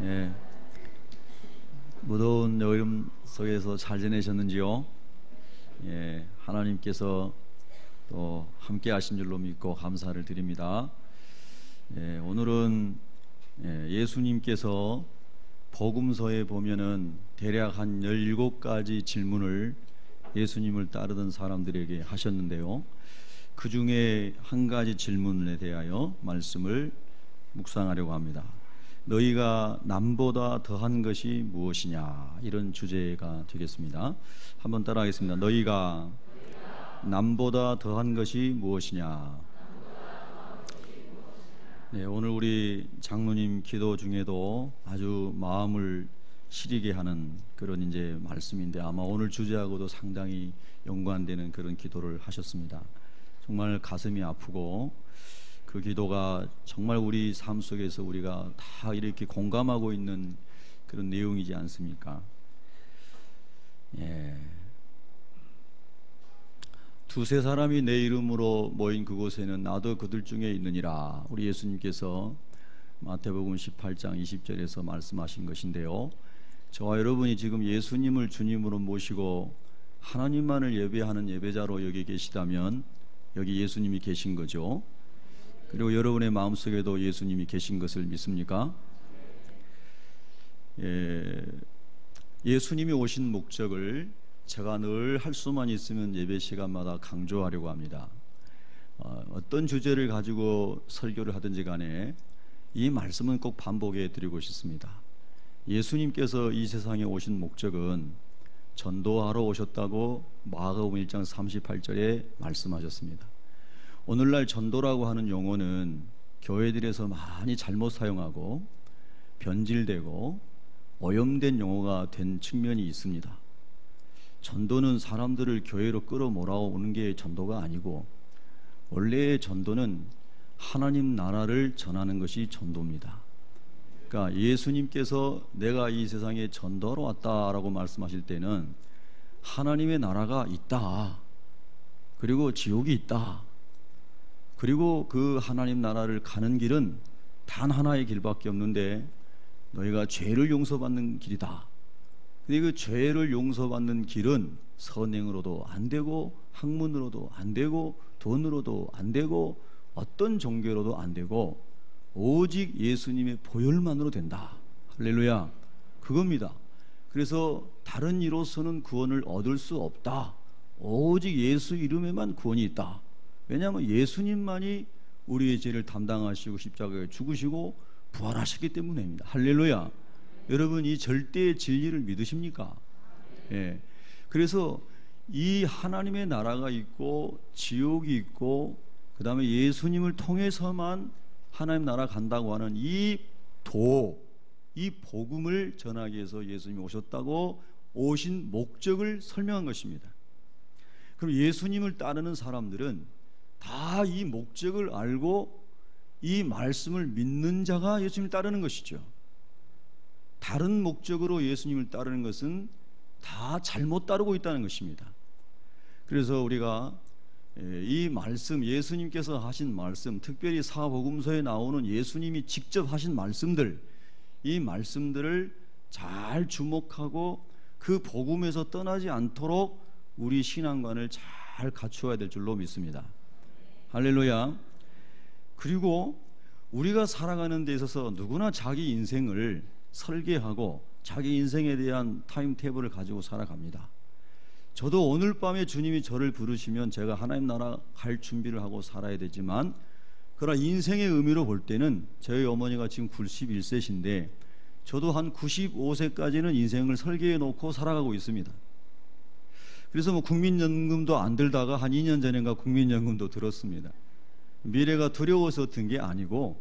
예, 무더운 여름 속에서 잘 지내셨는지요? 예, 하나님께서 또 함께 하신 줄로 믿고 감사를 드립니다. 예, 오늘은 예수님께서 복음서에 보면은 대략 한 17가지 질문을 예수님을 따르던 사람들에게 하셨는데요. 그 중에 한 가지 질문에 대하여 말씀을 묵상하려고 합니다. 너희가 남보다 더한 것이 무엇이냐, 이런 주제가 되겠습니다. 한번 따라하겠습니다. 너희가 남보다 더한 것이 무엇이냐. 네, 오늘 우리 장로님 기도 중에도 아주 마음을 시리게 하는 그런 이제 말씀인데, 아마 오늘 주제하고도 상당히 연관되는 그런 기도를 하셨습니다. 정말 가슴이 아프고 그 기도가 정말 우리 삶 속에서 우리가 다 이렇게 공감하고 있는 그런 내용이지 않습니까? 예. 두세 사람이 내 이름으로 모인 그곳에는 나도 그들 중에 있느니라. 우리 예수님께서 마태복음 18장 20절에서 말씀하신 것인데요. 저와 여러분이 지금 예수님을 주님으로 모시고 하나님만을 예배하는 예배자로 여기 계시다면 여기 예수님이 계신 거죠. 그리고 여러분의 마음속에도 예수님이 계신 것을 믿습니까? 예수님이 오신 목적을 제가 늘 할 수만 있으면 예배 시간마다 강조하려고 합니다. 어떤 주제를 가지고 설교를 하든지 간에 이 말씀은 꼭 반복해 드리고 싶습니다. 예수님께서 이 세상에 오신 목적은 전도하러 오셨다고 마가복음 1장 38절에 말씀하셨습니다. 오늘날 전도라고 하는 용어는 교회들에서 많이 잘못 사용하고 변질되고 오염된 용어가 된 측면이 있습니다. 전도는 사람들을 교회로 끌어모아오는 게 전도가 아니고, 원래의 전도는 하나님 나라를 전하는 것이 전도입니다. 그러니까 예수님께서 내가 이 세상에 전도하러 왔다라고 말씀하실 때는 하나님의 나라가 있다, 그리고 지옥이 있다, 그리고 그 하나님 나라를 가는 길은 단 하나의 길밖에 없는데 너희가 죄를 용서받는 길이다. 근데 그 죄를 용서받는 길은 선행으로도 안 되고, 학문으로도 안 되고, 돈으로도 안 되고, 어떤 종교로도 안 되고, 오직 예수님의 보혈만으로 된다. 할렐루야. 그겁니다. 그래서 다른 이로서는 구원을 얻을 수 없다. 오직 예수 이름에만 구원이 있다. 왜냐하면 예수님만이 우리의 죄를 담당하시고 십자가에 죽으시고 부활하셨기 때문입니다. 할렐루야. 여러분, 이 절대의 진리를 믿으십니까? 예. 그래서 이 하나님의 나라가 있고 지옥이 있고, 그 다음에 예수님을 통해서만 하나님 나라 간다고 하는 이 복음을 전하기 위해서 예수님이 오셨다고, 오신 목적을 설명한 것입니다. 그럼 예수님을 따르는 사람들은 다 이 목적을 알고 이 말씀을 믿는 자가 예수님을 따르는 것이죠. 다른 목적으로 예수님을 따르는 것은 다 잘못 따르고 있다는 것입니다. 그래서 우리가 이 말씀, 예수님께서 하신 말씀, 특별히 사복음서에 나오는 예수님이 직접 하신 말씀들, 이 말씀들을 잘 주목하고 그 복음에서 떠나지 않도록 우리 신앙관을 잘 갖추어야 될 줄로 믿습니다. 할렐루야. 그리고 우리가 살아가는 데 있어서 누구나 자기 인생을 설계하고 자기 인생에 대한 타임테이블을 가지고 살아갑니다. 저도 오늘 밤에 주님이 저를 부르시면 제가 하나님 나라 갈 준비를 하고 살아야 되지만, 그러나 인생의 의미로 볼 때는 저희 어머니가 지금 91세신데 저도 한 95세까지는 인생을 설계해 놓고 살아가고 있습니다. 그래서 뭐 국민연금도 안 들다가 한 2년 전인가 국민연금도 들었습니다. 미래가 두려워서 든 게 아니고,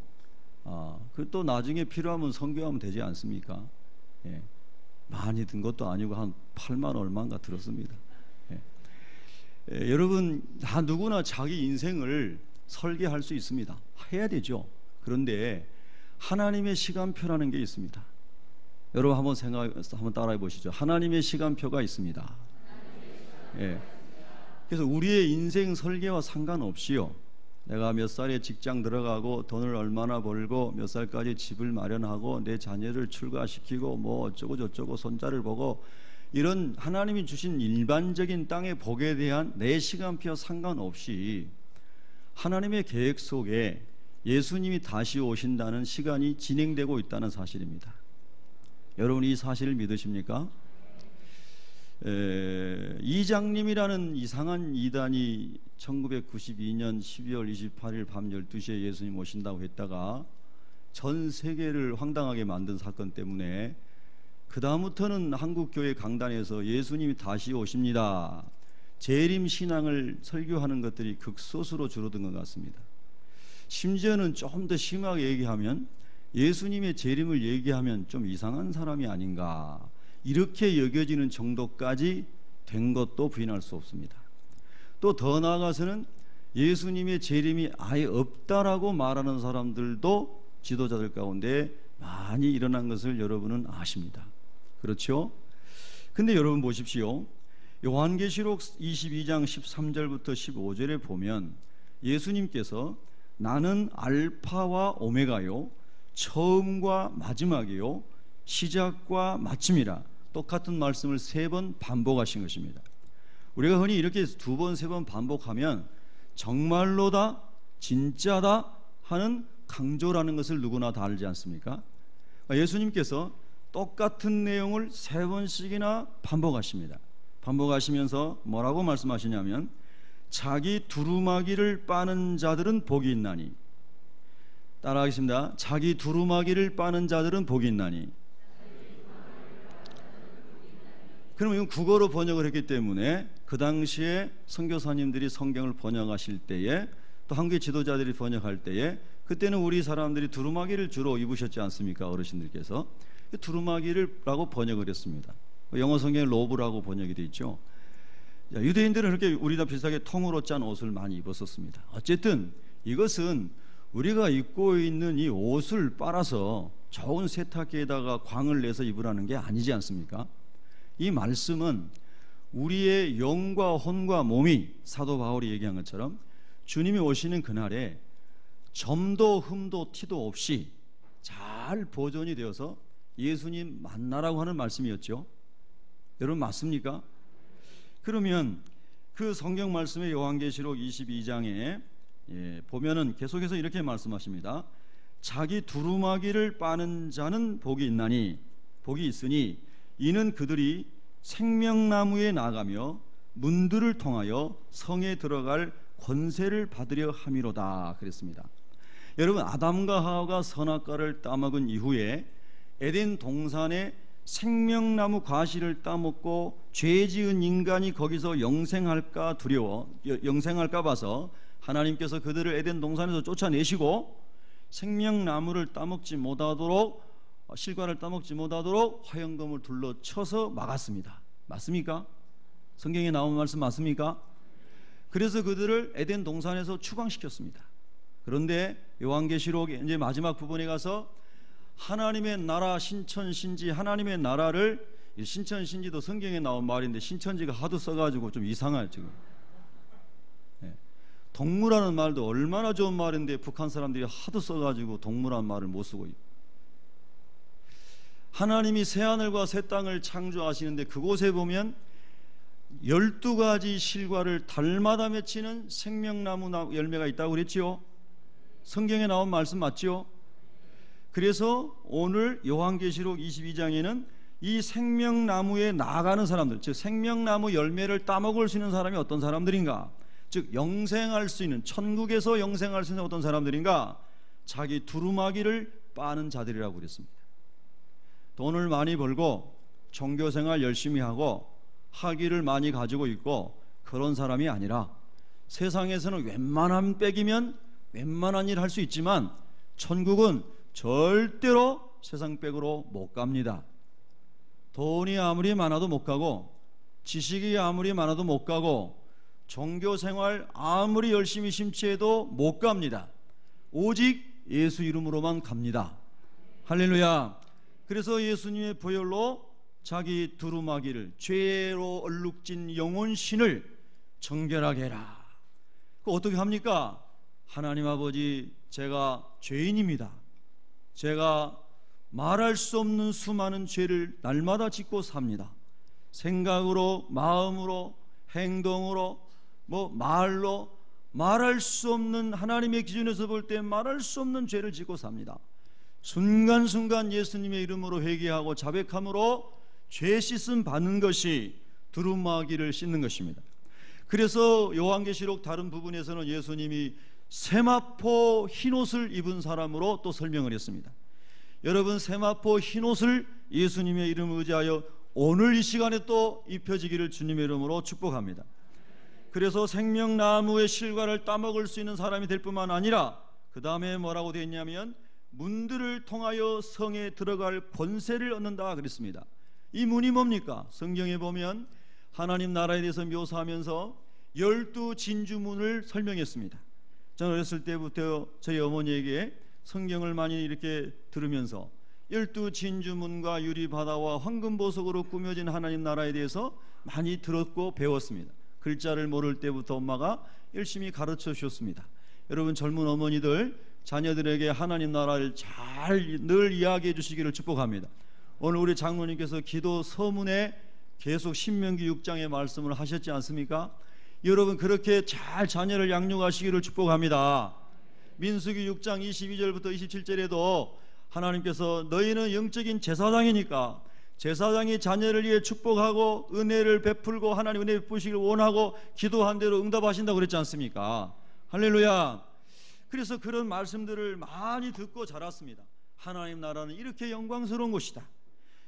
그 또 나중에 필요하면 선교하면 되지 않습니까? 예. 많이 든 것도 아니고 한 8만 얼마인가 들었습니다. 여러분, 다 누구나 자기 인생을 설계할 수 있습니다. 해야 되죠. 그런데 하나님의 시간표라는 게 있습니다. 여러분 한번 따라해 보시죠. 하나님의 시간표가 있습니다. 예. 그래서 우리의 인생 설계와 상관없이요, 내가 몇 살에 직장 들어가고 돈을 얼마나 벌고 몇 살까지 집을 마련하고 내 자녀를 출가시키고 뭐 어쩌고 저쩌고 손자를 보고, 이런 하나님이 주신 일반적인 땅의 복에 대한 내 시간표 상관없이 하나님의 계획 속에 예수님이 다시 오신다는 시간이 진행되고 있다는 사실입니다. 여러분, 이 사실을 믿으십니까? 이장님이라는 이상한 이단이 1992년 12월 28일 밤 12시에 예수님 오신다고 했다가 전 세계를 황당하게 만든 사건 때문에 그 다음부터는 한국교회 강단에서 예수님이 다시 오십니다, 재림 신앙을 설교하는 것들이 극소수로 줄어든 것 같습니다. 심지어는 좀 더 심하게 얘기하면 예수님의 재림을 얘기하면 좀 이상한 사람이 아닌가, 이렇게 여겨지는 정도까지 된 것도 부인할 수 없습니다. 또 더 나아가서는 예수님의 재림이 아예 없다라고 말하는 사람들도 지도자들 가운데 많이 일어난 것을 여러분은 아십니다. 그렇죠? 근데 여러분 보십시오. 요한계시록 22장 13절부터 15절에 보면 예수님께서 나는 알파와 오메가요, 처음과 마지막이요, 시작과 마침이라, 똑같은 말씀을 3번 반복하신 것입니다. 우리가 흔히 이렇게 2번, 3번 반복하면 정말로다, 진짜다 하는 강조라는 것을 누구나 다 알지 않습니까? 예수님께서 똑같은 내용을 3번씩이나 반복하십니다. 반복하시면서 뭐라고 말씀하시냐면, 자기 두루마기를 빠는 자들은 복이 있나니, 따라하겠습니다. 자기 두루마기를 빠는 자들은 복이 있나니. 그러면 이건 국어로 번역을 했기 때문에 그 당시에 선교사님들이 성경을 번역하실 때에, 또 한국의 지도자들이 번역할 때에, 그때는 우리 사람들이 두루마기를 주로 입으셨지 않습니까? 어르신들께서 두루마기를라고 번역을 했습니다. 영어 성경에 로브라고 번역이 되어 있죠. 유대인들은 그렇게 우리나 비슷하게 통으로 짠 옷을 많이 입었었습니다. 어쨌든 이것은 우리가 입고 있는 이 옷을 빨아서 좋은 세탁기에다가 광을 내서 입으라는 게 아니지 않습니까? 이 말씀은 우리의 영과 혼과 몸이, 사도 바울이 얘기한 것처럼 주님이 오시는 그날에 점도 흠도 티도 없이 잘 보존이 되어서 예수님 만나라고 하는 말씀이었죠. 여러분 맞습니까? 그러면 그 성경 말씀의 요한계시록 22장에 보면은 계속해서 이렇게 말씀하십니다. 자기 두루마기를 빠는 자는 복이 있나니, 복이 있으니 이는 그들이 생명나무에 나가며 문들을 통하여 성에 들어갈 권세를 받으려 함이로다 그랬습니다. 여러분, 아담과 하와가 선악과를 따먹은 이후에 에덴 동산에 생명나무 과실을 따먹고 죄 지은 인간이 거기서 영생할까 두려워, 영생할까 봐서 하나님께서 그들을 에덴 동산에서 쫓아내시고 생명나무를 따먹지 못하도록, 실과를 따먹지 못하도록 화영검을 둘러쳐서 막았습니다. 맞습니까? 성경에 나온 말씀 맞습니까? 그래서 그들을 에덴 동산에서 추방시켰습니다. 그런데 요한계시록 이제 마지막 부분에 가서 하나님의 나라 신천신지, 하나님의 나라를, 신천신지도 성경에 나온 말인데 신천지가 하도 써가지고 좀 이상해요 지금. 동무라는 말도 얼마나 좋은 말인데 북한 사람들이 하도 써가지고 동무라는 말을 못 쓰고 있고, 하나님이 새하늘과 새 땅을 창조하시는데 그곳에 보면 12가지 실과를 달마다 맺히는 생명나무 열매가 있다고 그랬지요. 성경에 나온 말씀 맞지요? 그래서 오늘 요한계시록 22장에는 이 생명나무에 나아가는 사람들, 즉 생명나무 열매를 따먹을 수 있는 사람이 어떤 사람들인가, 즉 영생할 수 있는, 천국에서 영생할 수 있는 어떤 사람들인가, 자기 두루마기를 빠는 자들이라고 그랬습니다. 돈을 많이 벌고 종교생활 열심히 하고 학위를 많이 가지고 있고 그런 사람이 아니라, 세상에서는 웬만한 빽이면 웬만한 일 할 수 있지만 천국은 절대로 세상 빽으로 못 갑니다. 돈이 아무리 많아도 못 가고, 지식이 아무리 많아도 못 가고, 종교생활 아무리 열심히 심취해도 못 갑니다. 오직 예수 이름으로만 갑니다. 할렐루야. 그래서 예수님의 보혈로 자기 두루마기를, 죄로 얼룩진 영혼신을 정결하게 해라. 그 어떻게 합니까? 하나님 아버지, 제가 죄인입니다. 제가 말할 수 없는 수많은 죄를 날마다 짓고 삽니다. 생각으로, 마음으로, 행동으로, 말로 말할 수 없는, 하나님의 기준에서 볼 때 말할 수 없는 죄를 짓고 삽니다. 순간순간 예수님의 이름으로 회개하고 자백함으로 죄 씻음 받는 것이 두루마기를 씻는 것입니다. 그래서 요한계시록 다른 부분에서는 예수님이 세마포 흰옷을 입은 사람으로 또 설명을 했습니다. 여러분, 세마포 흰옷을 예수님의 이름을 의지하여 오늘 이 시간에 또 입혀지기를 주님의 이름으로 축복합니다. 그래서 생명나무의 실과를 따먹을 수 있는 사람이 될 뿐만 아니라 그 다음에 뭐라고 되어 있냐면 문들을 통하여 성에 들어갈 권세를 얻는다 그랬습니다. 이 문이 뭡니까? 성경에 보면 하나님 나라에 대해서 묘사하면서 12진주문을 설명했습니다. 저는 어렸을 때부터 저희 어머니에게 성경을 많이 이렇게 들으면서 12진주문과 유리바다와 황금보석으로 꾸며진 하나님 나라에 대해서 많이 들었고 배웠습니다. 글자를 모를 때부터 엄마가 열심히 가르쳐 주셨습니다. 여러분, 젊은 어머니들 자녀들에게 하나님 나라를 잘 늘 이야기해 주시기를 축복합니다. 오늘 우리 장로님께서 기도 서문에 계속 신명기 6장의 말씀을 하셨지 않습니까? 여러분, 그렇게 잘 자녀를 양육하시기를 축복합니다. 민수기 6장 22절부터 27절에도 하나님께서 너희는 영적인 제사장이니까 제사장이 자녀를 위해 축복하고 은혜를 베풀고 하나님 은혜 베푸시길 원하고 기도한 대로 응답하신다고 그랬지 않습니까? 할렐루야. 그래서 그런 말씀들을 많이 듣고 자랐습니다. 하나님 나라는 이렇게 영광스러운 곳이다.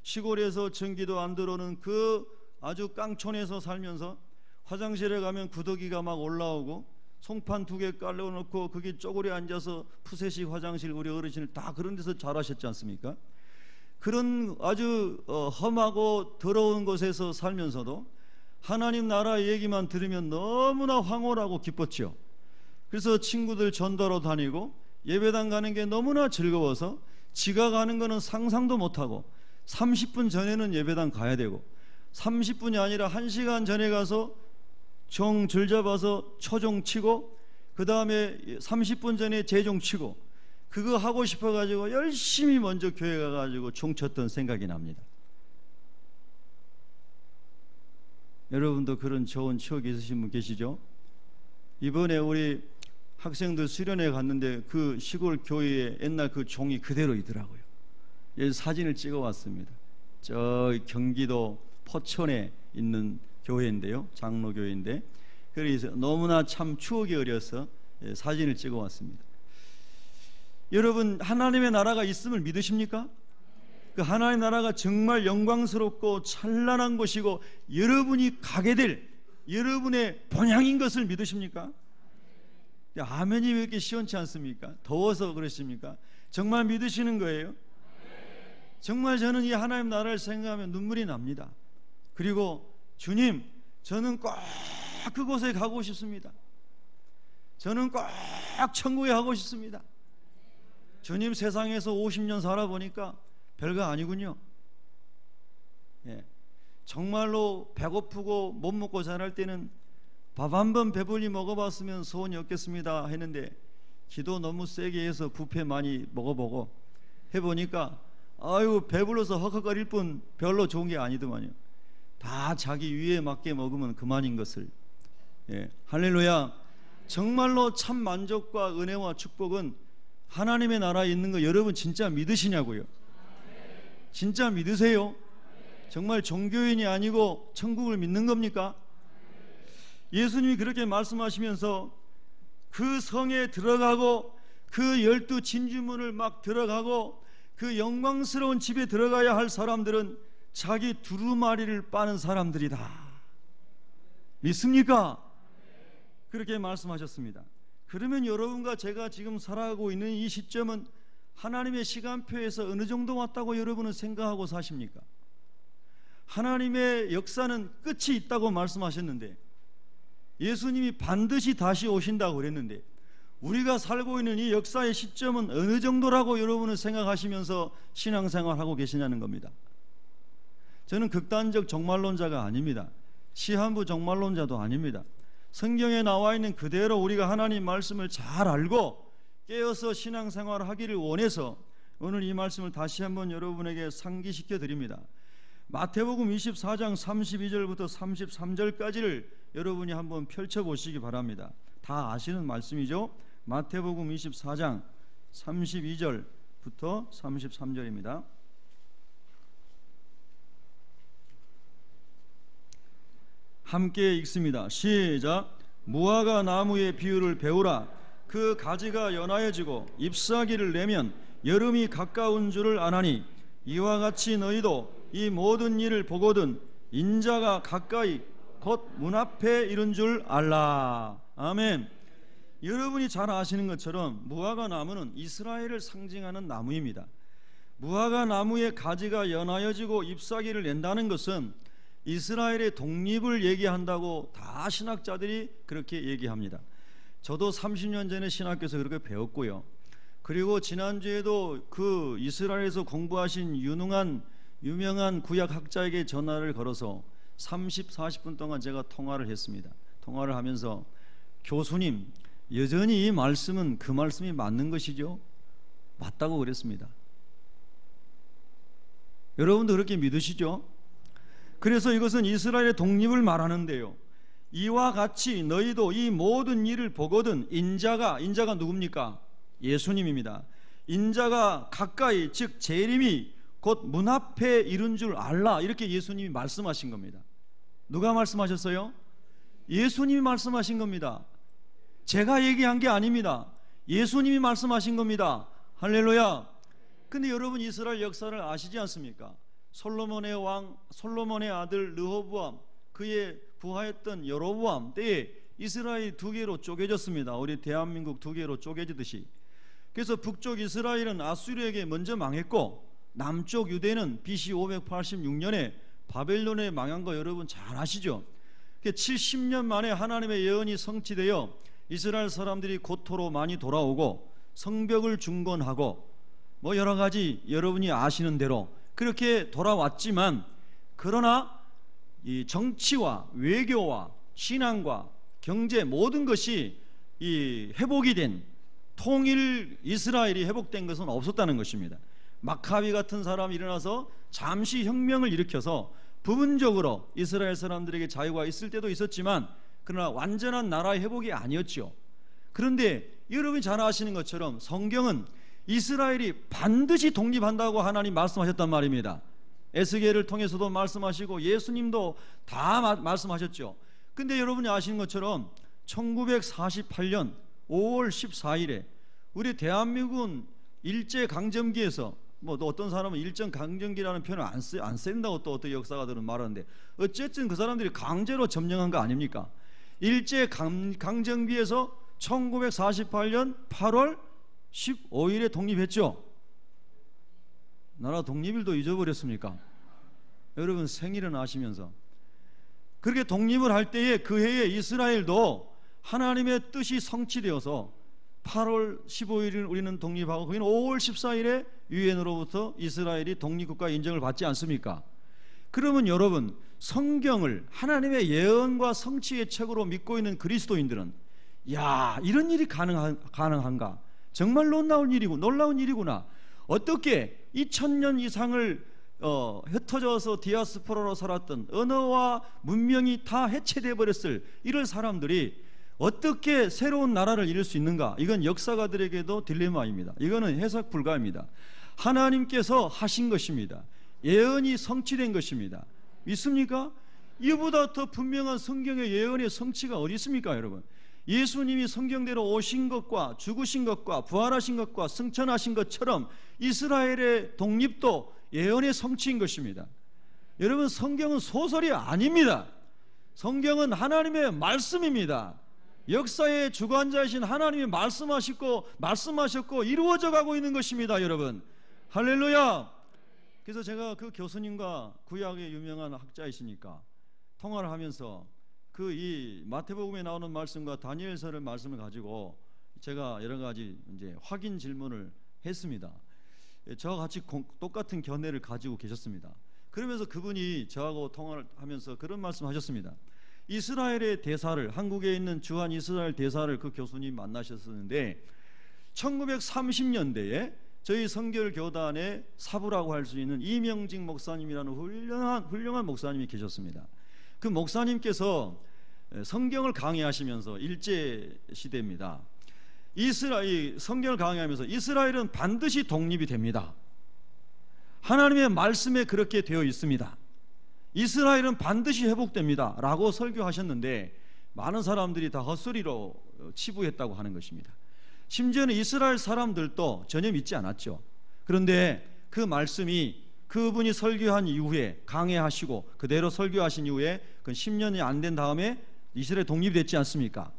시골에서 전기도 안 들어오는 그 아주 깡촌에서 살면서 화장실에 가면 구더기가 막 올라오고 송판 2개 깔려놓고 거기 쪼그려 앉아서 푸세식 화장실, 우리 어르신을 다 그런 데서 자라셨지 않습니까? 그런 아주 험하고 더러운 곳에서 살면서도 하나님 나라 얘기만 들으면 너무나 황홀하고 기뻤죠. 그래서 친구들 전도로 다니고 예배당 가는 게 너무나 즐거워서 지가 가는 거는 상상도 못하고 30분 전에는 예배당 가야 되고 30분이 아니라 1시간 전에 가서 종 줄 잡아서 초종 치고 그 다음에 30분 전에 재종 치고 그거 하고 싶어가지고 열심히 먼저 교회 가가지고 종 쳤던 생각이 납니다. 여러분도 그런 좋은 추억이 있으신 분 계시죠? 이번에 우리 학생들 수련회 갔는데 그 시골 교회에 옛날 그 종이 그대로 있더라고요. 사진을 찍어 왔습니다. 저 경기도 포천에 있는 교회인데요, 장로교회인데, 그래서 너무나 참 추억이 어려서 사진을 찍어 왔습니다. 여러분, 하나님의 나라가 있음을 믿으십니까? 그 하나님의 나라가 정말 영광스럽고 찬란한 곳이고 여러분이 가게 될 여러분의 본향인 것을 믿으십니까? 아멘이 왜 이렇게 시원치 않습니까? 더워서 그러십니까? 정말 믿으시는 거예요? 정말 저는 이 하나님 나라를 생각하면 눈물이 납니다. 그리고 주님, 저는 꼭 그곳에 가고 싶습니다. 저는 꼭 천국에 가고 싶습니다. 주님, 세상에서 50년 살아보니까 별거 아니군요. 정말로 배고프고 못 먹고 자랄 때는 밥 한 번 배불리 먹어봤으면 소원이 없겠습니다 했는데 기도 너무 세게 해서 뷔페 많이 먹어보고 해보니까 아유, 배불러서 헉헉거릴 뿐 별로 좋은 게 아니더만요. 다 자기 위에 맞게 먹으면 그만인 것을. 할렐루야. 정말로 참 만족과 은혜와 축복은 하나님의 나라에 있는 거 여러분 진짜 믿으시냐고요? 진짜 믿으세요? 정말 종교인이 아니고 천국을 믿는 겁니까? 예수님이 그렇게 말씀하시면서 그 성에 들어가고 그 12진주문을 막 들어가고 그 영광스러운 집에 들어가야 할 사람들은 자기 두루마리를 빠는 사람들이다. 믿습니까? 그렇게 말씀하셨습니다. 그러면 여러분과 제가 지금 살아가고 있는 이 시점은 하나님의 시간표에서 어느 정도 왔다고 여러분은 생각하고 사십니까? 하나님의 역사는 끝이 있다고 말씀하셨는데 예수님이 반드시 다시 오신다고 그랬는데 우리가 살고 있는 이 역사의 시점은 어느 정도라고 여러분은 생각하시면서 신앙생활하고 계시냐는 겁니다. 저는 극단적 종말론자가 아닙니다. 시한부 종말론자도 아닙니다. 성경에 나와 있는 그대로 우리가 하나님 말씀을 잘 알고 깨어서 신앙생활을 하기를 원해서 오늘 이 말씀을 다시 한번 여러분에게 상기시켜 드립니다. 마태복음 24장 32절부터 33절까지를 여러분이 한번 펼쳐보시기 바랍니다. 다 아시는 말씀이죠. 마태복음 24장 32절부터 33절입니다. 함께 읽습니다. 시작. 무화과 나무의 비유를 배우라. 그 가지가 연하여지고 잎사귀를 내면 여름이 가까운 줄을 아나니 이와 같이 너희도 이 모든 일을 보거든 인자가 가까이 곧 문 앞에 이른 줄 알라. 아멘. 여러분이 잘 아시는 것처럼 무화과 나무는 이스라엘을 상징하는 나무입니다. 무화과 나무의 가지가 연하여지고 잎사귀를 낸다는 것은 이스라엘의 독립을 얘기한다고 다 신학자들이 그렇게 얘기합니다. 저도 30년 전에 신학교에서 그렇게 배웠고요. 그리고 지난주에도 그 이스라엘에서 공부하신 유명한 구약학자에게 전화를 걸어서 30, 40분 동안 제가 통화를 했습니다. 통화를 하면서 교수님, 여전히 이 말씀은 그 말씀이 맞는 것이죠? 맞다고 그랬습니다. 여러분도 그렇게 믿으시죠? 그래서 이것은 이스라엘의 독립을 말하는데요. 이와 같이 너희도 이 모든 일을 보거든 인자가 누굽니까? 예수님입니다. 인자가 가까이, 즉 재림이 곧 문 앞에 이른 줄 알라. 이렇게 예수님이 말씀하신 겁니다. 누가 말씀하셨어요? 예수님이 말씀하신 겁니다. 제가 얘기한 게 아닙니다. 예수님이 말씀하신 겁니다. 할렐루야. 근데 여러분 이스라엘 역사를 아시지 않습니까? 솔로몬의 아들 르호보암, 그의 부하였던 여로보암 때에 이스라엘이 두 개로 쪼개졌습니다. 우리 대한민국 두 개로 쪼개지듯이. 그래서 북쪽 이스라엘은 아수르에게 먼저 망했고 남쪽 유대는 BC 586년에 바벨론에 망한 거 여러분 잘 아시죠? 70년 만에 하나님의 예언이 성취되어 이스라엘 사람들이 고토로 많이 돌아오고 성벽을 중건하고 뭐 여러 가지 여러분이 아시는 대로 그렇게 돌아왔지만, 그러나 이 정치와 외교와 신앙과 경제 모든 것이 이 회복이 된 통일 이스라엘이 회복된 것은 없었다는 것입니다. 마카비 같은 사람이 일어나서 잠시 혁명을 일으켜서 부분적으로 이스라엘 사람들에게 자유가 있을 때도 있었지만 그러나 완전한 나라의 회복이 아니었죠. 그런데 여러분이 잘 아시는 것처럼 성경은 이스라엘이 반드시 독립한다고 하나님 말씀하셨단 말입니다. 에스겔을 통해서도 말씀하시고 예수님도 다 말씀하셨죠. 근데 여러분이 아시는 것처럼 1948년 5월 14일에 우리 대한민국은 일제강점기에서 뭐 어떤 사람은 일제강점기라는 표현을 안 쓴다고 또 어떤 역사가들은 말하는데 어쨌든 그 사람들이 강제로 점령한 거 아닙니까? 일제강점기에서 1948년 8월 15일에 독립했죠. 나라 독립일도 잊어버렸습니까? 여러분 생일은 아시면서 그렇게 독립을 할 때에 그 해에 이스라엘도 하나님의 뜻이 성취되어서 8월 15일을 우리는 독립하고 거기는 5월 14일에 유엔으로부터 이스라엘이 독립국가 인정을 받지 않습니까? 그러면 여러분 성경을 하나님의 예언과 성취의 책으로 믿고 있는 그리스도인들은 야, 이런 일이 가능한가? 정말 놀라운 일이구나. 어떻게 2000년 이상을 흩어져서 디아스포라로 살았던 언어와 문명이 다 해체되어 버렸을 이럴 사람들이 어떻게 새로운 나라를 이룰 수 있는가? 이건 역사가들에게도 딜레마입니다. 이거는 해석 불가입니다. 하나님께서 하신 것입니다. 예언이 성취된 것입니다. 믿습니까? 이보다 더 분명한 성경의 예언의 성취가 어디 있습니까, 여러분? 예수님이 성경대로 오신 것과 죽으신 것과 부활하신 것과 승천하신 것처럼 이스라엘의 독립도 예언의 성취인 것입니다. 여러분 성경은 소설이 아닙니다. 성경은 하나님의 말씀입니다. 역사의 주관자이신 하나님이 말씀하셨고 이루어져 가고 있는 것입니다, 여러분. 할렐루야. 그래서 제가 그 교수님과 구약의 유명한 학자이시니까 통화를 하면서 그 이 마태복음에 나오는 말씀과 다니엘서의 말씀을 가지고 제가 여러 가지 이제 확인 질문을 했습니다. 저와 같이 똑같은 견해를 가지고 계셨습니다. 그러면서 그분이 저하고 통화를 하면서 그런 말씀하셨습니다. 이스라엘의 대사를, 한국에 있는 주한 이스라엘 대사를 그 교수님 만나셨었는데 1930년대에 저희 성결교단의 사부라고 할 수 있는 이명직 목사님이라는 훌륭한 목사님이 계셨습니다. 그 목사님께서 성경을 강의하시면서 일제 시대입니다. 성경을 강의하면서 이스라엘은 반드시 독립이 됩니다. 하나님의 말씀에 그렇게 되어 있습니다. 이스라엘은 반드시 회복됩니다 라고 설교하셨는데 많은 사람들이 다 헛소리로 치부했다고 하는 것입니다. 심지어는 이스라엘 사람들도 전혀 믿지 않았죠. 그런데 그 말씀이 그분이 설교한 이후에 강해하시고 그대로 설교하신 이후에 그 10년이 안 된 다음에 이스라엘 독립이 됐지 않습니까?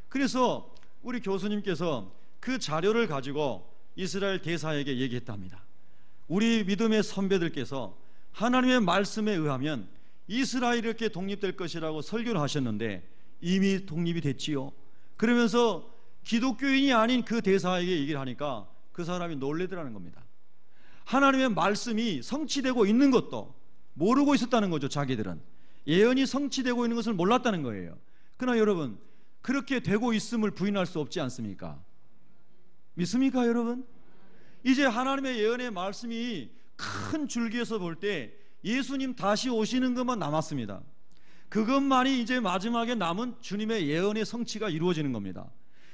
그래서 우리 교수님께서 그 자료를 가지고 이스라엘 대사에게 얘기했답니다. 우리 믿음의 선배들께서 하나님의 말씀에 의하면 이스라엘이 이렇게 독립될 것이라고 설교를 하셨는데 이미 독립이 됐지요. 그러면서 기독교인이 아닌 그 대사에게 얘기를 하니까 그 사람이 놀래더라는 겁니다. 하나님의 말씀이 성취되고 있는 것도 모르고 있었다는 거죠. 자기들은 예언이 성취되고 있는 것을 몰랐다는 거예요. 그러나 여러분, 그렇게 되고 있음을 부인할 수 없지 않습니까? 믿습니까 여러분? 이제 하나님의 예언의 말씀이 큰 줄기에서 볼 때 예수님 다시 오시는 것만 남았습니다. 그것만이 이제 마지막에 남은 주님의 예언의 성취가 이루어지는 겁니다.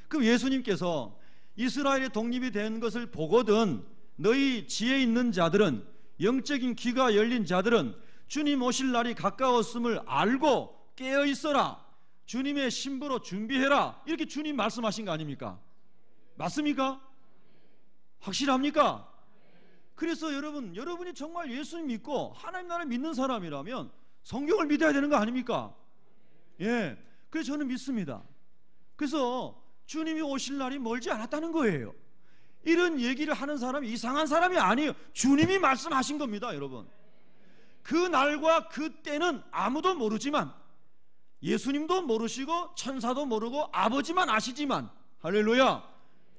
그럼 예수님께서 이스라엘의 독립이 된 것을 보거든 너희 지혜 있는 자들은, 영적인 귀가 열린 자들은 주님 오실 날이 가까웠음을 알고 깨어 있어라, 주님의 신부로 준비해라, 이렇게 주님 말씀하신 거 아닙니까? 맞습니까? 확실합니까? 그래서 여러분이 정말 예수님 믿고 하나님 나라를 믿는 사람이라면 성경을 믿어야 되는 거 아닙니까? 예, 그래서 저는 믿습니다. 그래서 주님이 오실 날이 멀지 않았다는 거예요. 이런 얘기를 하는 사람이 이상한 사람이 아니에요. 주님이 말씀하신 겁니다, 여러분. 그 날과 그 때는 아무도 모르지만, 예수님도 모르시고 천사도 모르고 아버지만 아시지만, 할렐루야,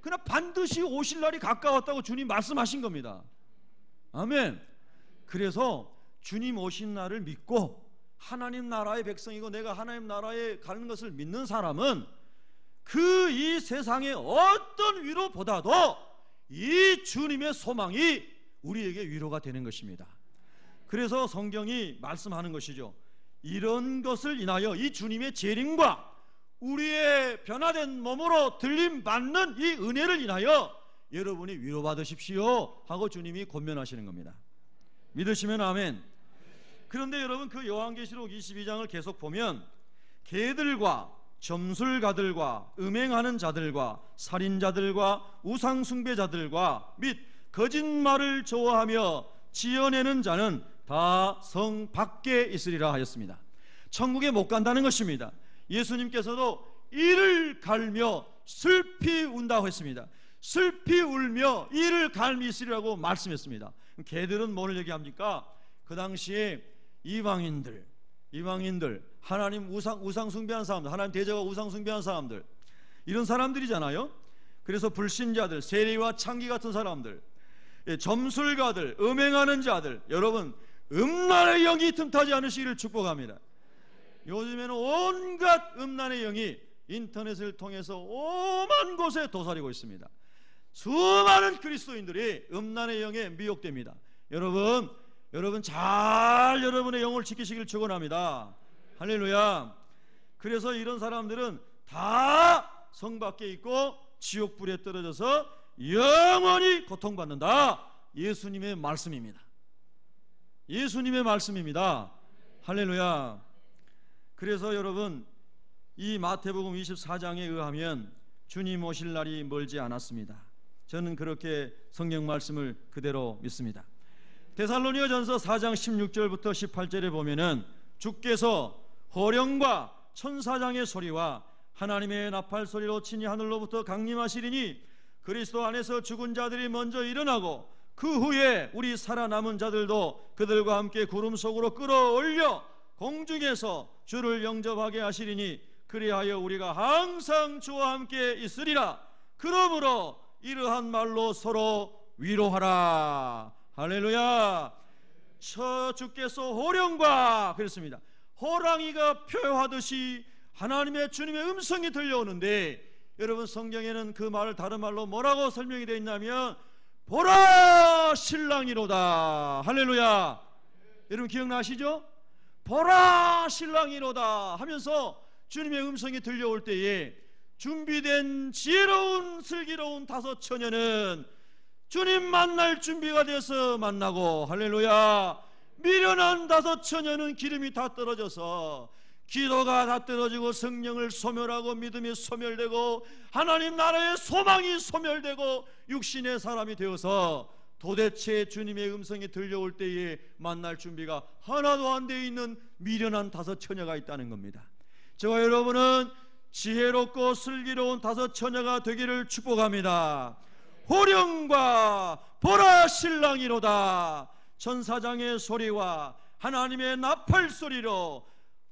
그러나 반드시 오실 날이 가까웠다고 주님 말씀하신 겁니다. 아멘. 그래서 주님 오신 날을 믿고 하나님 나라의 백성이고 내가 하나님 나라에 가는 것을 믿는 사람은 그 이 세상의 어떤 위로보다도 이 주님의 소망이 우리에게 위로가 되는 것입니다. 그래서 성경이 말씀하는 것이죠. 이런 것을 인하여 이 주님의 재림과 우리의 변화된 몸으로 들림 받는 이 은혜를 인하여 여러분이 위로받으십시오 하고 주님이 권면하시는 겁니다. 믿으시면 아멘. 그런데 여러분, 그 요한계시록 22장을 계속 보면 개들과 점술가들과 음행하는 자들과 살인자들과 우상숭배자들과 및 거짓말을 좋아하며 지어내는 자는 다 성 밖에 있으리라 하였습니다. 천국에 못 간다는 것입니다. 예수님께서도 이를 갈며 슬피 운다고 했습니다. 슬피 울며 이를 갈미 있으리라고 말씀했습니다. 개들은 뭘 얘기합니까? 그 당시에 이방인들, 하나님 우상 숭배한 사람들, 하나님 대적과 우상 숭배한 사람들, 이런 사람들이잖아요. 그래서 불신자들, 세리와 창기 같은 사람들, 점술가들, 음행하는 자들, 여러분 음란의 영이 틈타지 않으시기를 축복합니다. 요즘에는 온갖 음란의 영이 인터넷을 통해서 오만 곳에 도사리고 있습니다. 수많은 그리스도인들이 음란의 영에 미혹됩니다. 여러분 잘 여러분의 영을 지키시길 축원합니다. 할렐루야. 그래서 이런 사람들은 다 성 밖에 있고 지옥불에 떨어져서 영원히 고통받는다. 예수님의 말씀입니다. 예수님의 말씀입니다. 할렐루야. 그래서 여러분, 이 마태복음 24장에 의하면 주님 오실 날이 멀지 않았습니다. 저는 그렇게 성경 말씀을 그대로 믿습니다. 데살로니가전서 4장 16절부터 18절에 보면은 주께서 호령과 천사장의 소리와 하나님의 나팔 소리로 친히 하늘로부터 강림하시리니 그리스도 안에서 죽은 자들이 먼저 일어나고 그 후에 우리 살아남은 자들도 그들과 함께 구름 속으로 끌어올려 공중에서 주를 영접하게 하시리니 그리하여 우리가 항상 주와 함께 있으리라. 그러므로 이러한 말로 서로 위로하라. 할렐루야. 주께서 호령과, 그랬습니다. 호랑이가 표효하듯이 하나님의 주님의 음성이 들려오는데, 여러분 성경에는 그 말을 다른 말로 뭐라고 설명이 되어 있냐면 보라 신랑이로다. 할렐루야. 여러분 기억나시죠? 보라 신랑이로다 하면서 주님의 음성이 들려올 때에 준비된 지혜로운 슬기로운 다섯 처녀는 주님 만날 준비가 돼서 만나고, 할렐루야, 미련한 다섯 처녀는 기름이 다 떨어져서 기도가 다 떨어지고 성령을 소멸하고 믿음이 소멸되고 하나님 나라의 소망이 소멸되고 육신의 사람이 되어서 도대체 주님의 음성이 들려올 때에 만날 준비가 하나도 안 되어 있는 미련한 다섯 처녀가 있다는 겁니다. 저와 여러분은 지혜롭고 슬기로운 다섯 처녀가 되기를 축복합니다. 호령과 보라 신랑이로다. 천사장의 소리와 하나님의 나팔 소리로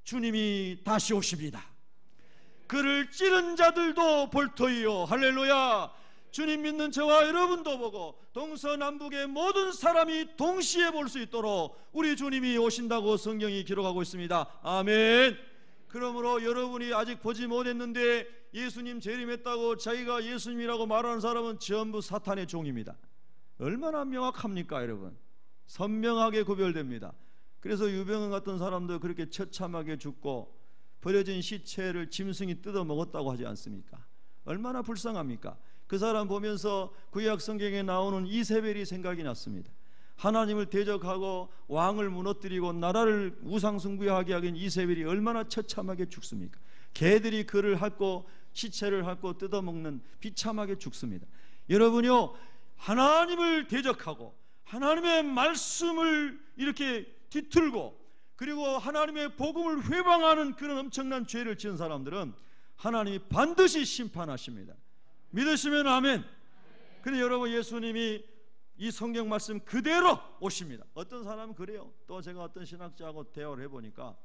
주님이 다시 오십니다. 그를 찌른 자들도 볼터이요. 할렐루야. 주님 믿는 저와 여러분도 보고 동서남북의 모든 사람이 동시에 볼 수 있도록 우리 주님이 오신다고 성경이 기록하고 있습니다. 아멘. 그러므로 여러분이 아직 보지 못했는데 예수님 재림했다고 자기가 예수님이라고 말하는 사람은 전부 사탄의 종입니다. 얼마나 명확합니까 여러분? 선명하게 구별됩니다. 그래서 유병헌 같은 사람도 그렇게 처참하게 죽고 버려진 시체를 짐승이 뜯어 먹었다고 하지 않습니까? 얼마나 불쌍합니까? 그 사람 보면서 구약 성경에 나오는 이세벨이 생각이 났습니다. 하나님을 대적하고 왕을 무너뜨리고 나라를 우상숭배하게 하긴 이세벨이 얼마나 처참하게 죽습니까? 개들이 그를 핥고 시체를 핥고 뜯어먹는 비참하게 죽습니다. 여러분요, 하나님을 대적하고 하나님의 말씀을 이렇게 뒤틀고 그리고 하나님의 복음을 회방하는 그런 엄청난 죄를 지은 사람들은 하나님이 반드시 심판하십니다. 믿으시면 아멘. 근데 여러분 예수님이 이 성경 말씀 그대로 오십니다. 어떤 사람은 그래요. 또 제가 어떤 신학자하고 대화를 해보니까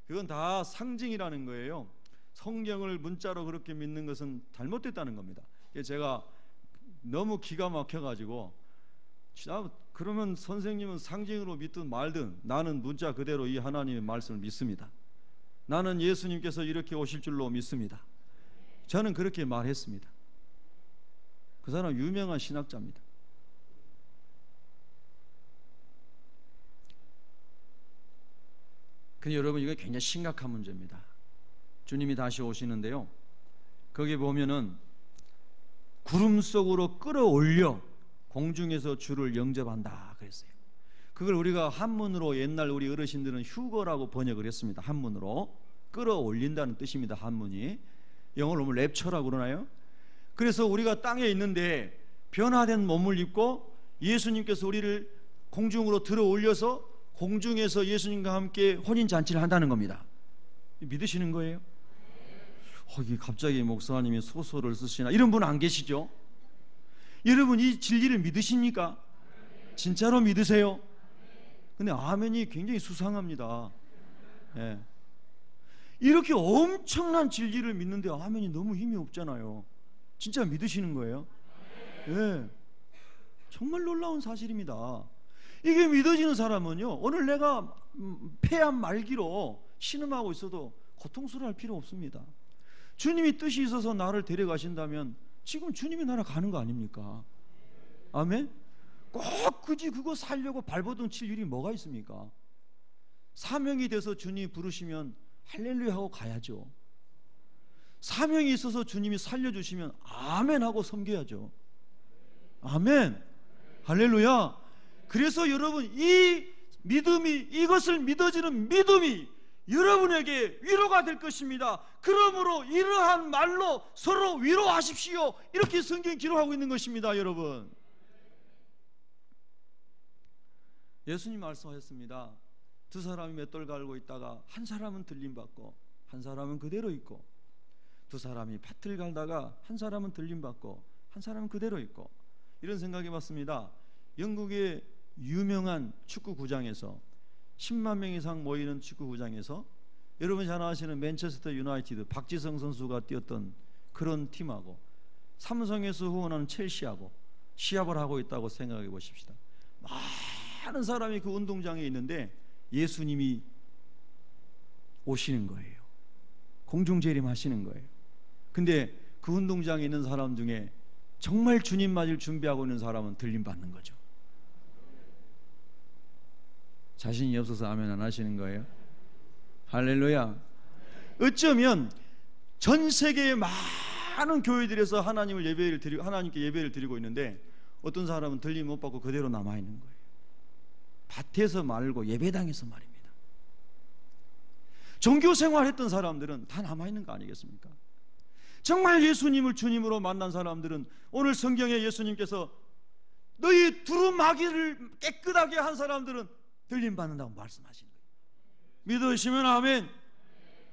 그건 다 상징이라는 거예요. 성경을 문자로 그렇게 믿는 것은 잘못됐다는 겁니다. 제가 너무 기가 막혀가지고 그러면 선생님은 상징으로 믿든 말든 나는 문자 그대로 이 하나님의 말씀을 믿습니다. 나는 예수님께서 이렇게 오실 줄로 믿습니다. 저는 그렇게 말했습니다. 그 사람 유명한 신학자입니다. 근데 여러분 이거 굉장히 심각한 문제입니다. 주님이 다시 오시는데요, 거기 보면은 구름 속으로 끌어올려 공중에서 주를 영접한다 그랬어요. 그걸 우리가 한문으로 옛날 우리 어르신들은 휴거라고 번역을 했습니다. 한문으로 끌어올린다는 뜻입니다. 한문이 영어로 보면 랩처라고 그러나요? 그래서 우리가 땅에 있는데 변화된 몸을 입고 예수님께서 우리를 공중으로 들어 올려서 공중에서 예수님과 함께 혼인잔치를 한다는 겁니다. 믿으시는 거예요? 이게 갑자기 목사님이 소설을 쓰시나 이런 분 안 계시죠? 여러분 이 진리를 믿으십니까? 진짜로 믿으세요? 근데 아멘이 굉장히 수상합니다. 예. 이렇게 엄청난 진리를 믿는데 아멘이 너무 힘이 없잖아요. 진짜 믿으시는 거예요? 예. 정말 놀라운 사실입니다. 이게 믿어지는 사람은요, 오늘 내가 폐암 말기로 신음하고 있어도 고통스러워할 필요 없습니다. 주님이 뜻이 있어서 나를 데려가신다면 지금 주님이 나라 가는 거 아닙니까? 아멘? 꼭 굳이 그거 살려고 발버둥 칠 일이 뭐가 있습니까? 사명이 돼서 주님이 부르시면 할렐루야 하고 가야죠. 사명이 있어서 주님이 살려주시면 아멘 하고 섬겨야죠. 아멘. 할렐루야. 그래서 여러분 이 믿음이, 이것을 믿어지는 믿음이 여러분에게 위로가 될 것입니다. 그러므로 이러한 말로 서로 위로하십시오. 이렇게 성경이 기록하고 있는 것입니다. 여러분, 예수님 말씀하셨습니다. 두 사람이 맷돌 갈고 있다가 한 사람은 들림받고 한 사람은 그대로 있고, 두 사람이 밭을 갈다가 한 사람은 들림받고 한 사람은 그대로 있고, 이런 생각해 봤습니다. 영국의 유명한 축구구장에서 10만 명 이상 모이는 축구구장에서 여러분 잘 아시는 맨체스터 유나이티드 박지성 선수가 뛰었던 그런 팀하고 삼성에서 후원하는 첼시하고 시합을 하고 있다고 생각해 보십시다. 많은 사람이 그 운동장에 있는데 예수님이 오시는 거예요. 공중재림하시는 거예요. 근데 그 운동장에 있는 사람 중에 정말 주님 맞을 준비하고 있는 사람은 들림 받는 거죠. 자신이 없어서 아멘 안 하시는 거예요? 할렐루야. 어쩌면 전 세계의 많은 교회들에서 하나님께 예배를 드리고 있는데 어떤 사람은 들림 못 받고 그대로 남아 있는 거예요. 밭에서 말고 예배당에서 말입니다. 종교 생활했던 사람들은 다 남아 있는 거 아니겠습니까? 정말 예수님을 주님으로 만난 사람들은 오늘 성경에 예수님께서 너희 두루마기를 깨끗하게 한 사람들은 들림 받는다고 말씀하신 거예요. 믿으시면 아멘.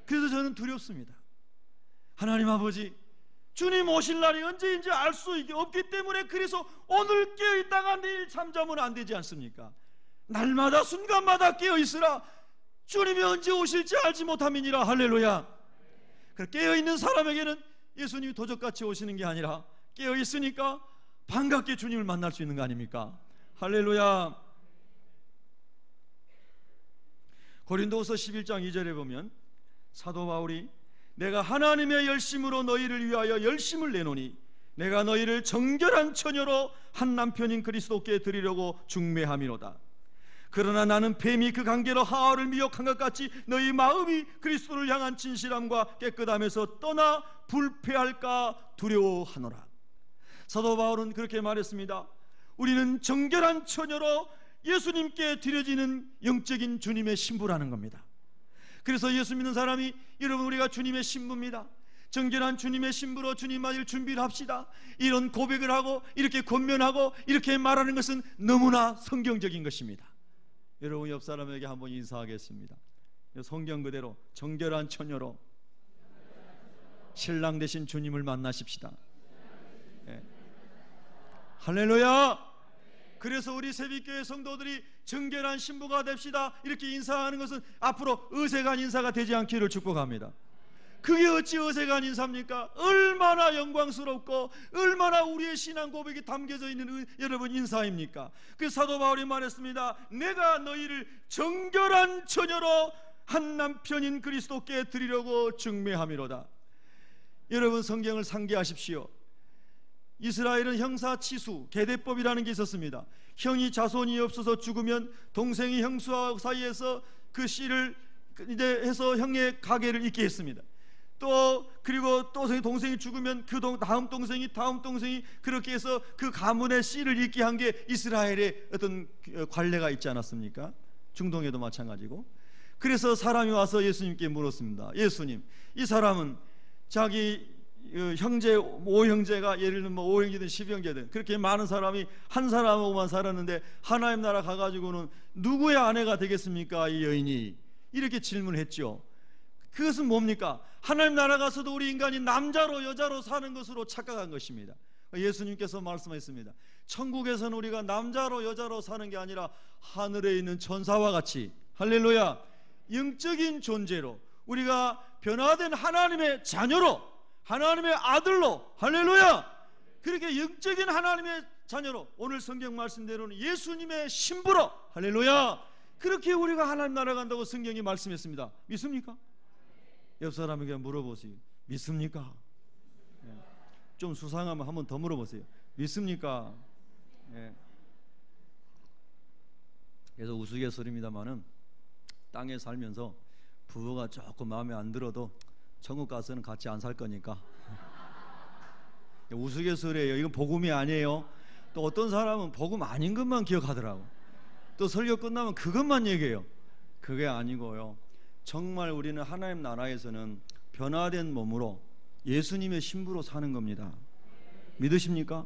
그래서 저는 두렵습니다. 하나님 아버지, 주님 오실 날이 언제인지 알 수 없기 때문에 그래서 오늘 깨어있다가 내일 잠자면 안 되지 않습니까? 날마다 순간마다 깨어있으라. 주님이 언제 오실지 알지 못함이니라. 할렐루야. 깨어있는 사람에게는 예수님이 도적같이 오시는 게 아니라 깨어있으니까 반갑게 주님을 만날 수 있는 거 아닙니까? 할렐루야. 고린도후서 11장 2절에 보면 사도 바울이 내가 하나님의 열심으로 너희를 위하여 열심을 내노니 내가 너희를 정결한 처녀로 한 남편인 그리스도께 드리려고 중매함이로다. 그러나 나는 뱀이 그 관계로 하와를 미혹한 것 같이 너희 마음이 그리스도를 향한 진실함과 깨끗함에서 떠나 불패할까 두려워하노라. 사도 바울은 그렇게 말했습니다. 우리는 정결한 처녀로 예수님께 드려지는 영적인 주님의 신부라는 겁니다. 그래서 예수 믿는 사람이 여러분 우리가 주님의 신부입니다. 정결한 주님의 신부로 주님 맞을 준비를 합시다. 이런 고백을 하고 이렇게 권면하고 이렇게 말하는 것은 너무나 성경적인 것입니다. 여러분 옆 사람에게 한번 인사하겠습니다. 성경 그대로 정결한 처녀로 신랑 되신 주님을 만나십시다. 네. 할렐루야. 그래서 우리 새벽교회 성도들이 정결한 신부가 됩시다 이렇게 인사하는 것은 앞으로 어색한 인사가 되지 않기를 축복합니다. 그게 어찌 어색한 인사입니까? 얼마나 영광스럽고 얼마나 우리의 신앙 고백이 담겨져 있는 여러분 인사입니까? 그 사도 바울이 말했습니다. 내가 너희를 정결한 처녀로 한 남편인 그리스도께 드리려고 중매함이로다. 여러분 성경을 상기하십시오. 이스라엘은 형사치수 계대법이라는 게 있었습니다. 형이 자손이 없어서 죽으면 동생이 형수와 사이에서 그 씨를 이제 해서 형의 가계를 잇게 했습니다. 또 그리고 또 동생이 죽으면 그 다음 동생이 그렇게 해서 그 가문의 씨를 잇게 한 게 이스라엘의 어떤 관례가 있지 않았습니까? 중동에도 마찬가지고. 그래서 사람이 와서 예수님께 물었습니다. 예수님, 이 사람은 자기 형제 5형제가 예를 들면 5형제든 10형제든 그렇게 많은 사람이 한 사람하고만 살았는데 하나님 나라 가가지고는 누구의 아내가 되겠습니까? 이 여인이 이렇게 질문했죠. 그것은 뭡니까? 하나님 나라 가서도 우리 인간이 남자로 여자로 사는 것으로 착각한 것입니다. 예수님께서 말씀하셨습니다. 천국에서는 우리가 남자로 여자로 사는 게 아니라 하늘에 있는 천사와 같이 할렐루야 영적인 존재로 우리가 변화된 하나님의 자녀로 하나님의 아들로 할렐루야 그렇게 영적인 하나님의 자녀로 오늘 성경 말씀대로는 예수님의 신부로 할렐루야 그렇게 우리가 하나님 나라 간다고 성경이 말씀했습니다. 믿습니까? 옆 사람에게 물어보세요. 믿습니까? 좀 수상하면 한 번 더 물어보세요. 믿습니까? 그래서 우스갯소리입니다마는 땅에 살면서 부부가 조금 마음에 안 들어도 천국 가서는 같이 안 살 거니까 우스갯소리예요. 이건 복음이 아니에요. 또 어떤 사람은 복음 아닌 것만 기억하더라고. 또 설교 끝나면 그것만 얘기해요. 그게 아니고요. 정말 우리는 하나님 나라에서는 변화된 몸으로 예수님의 신부로 사는 겁니다. 믿으십니까?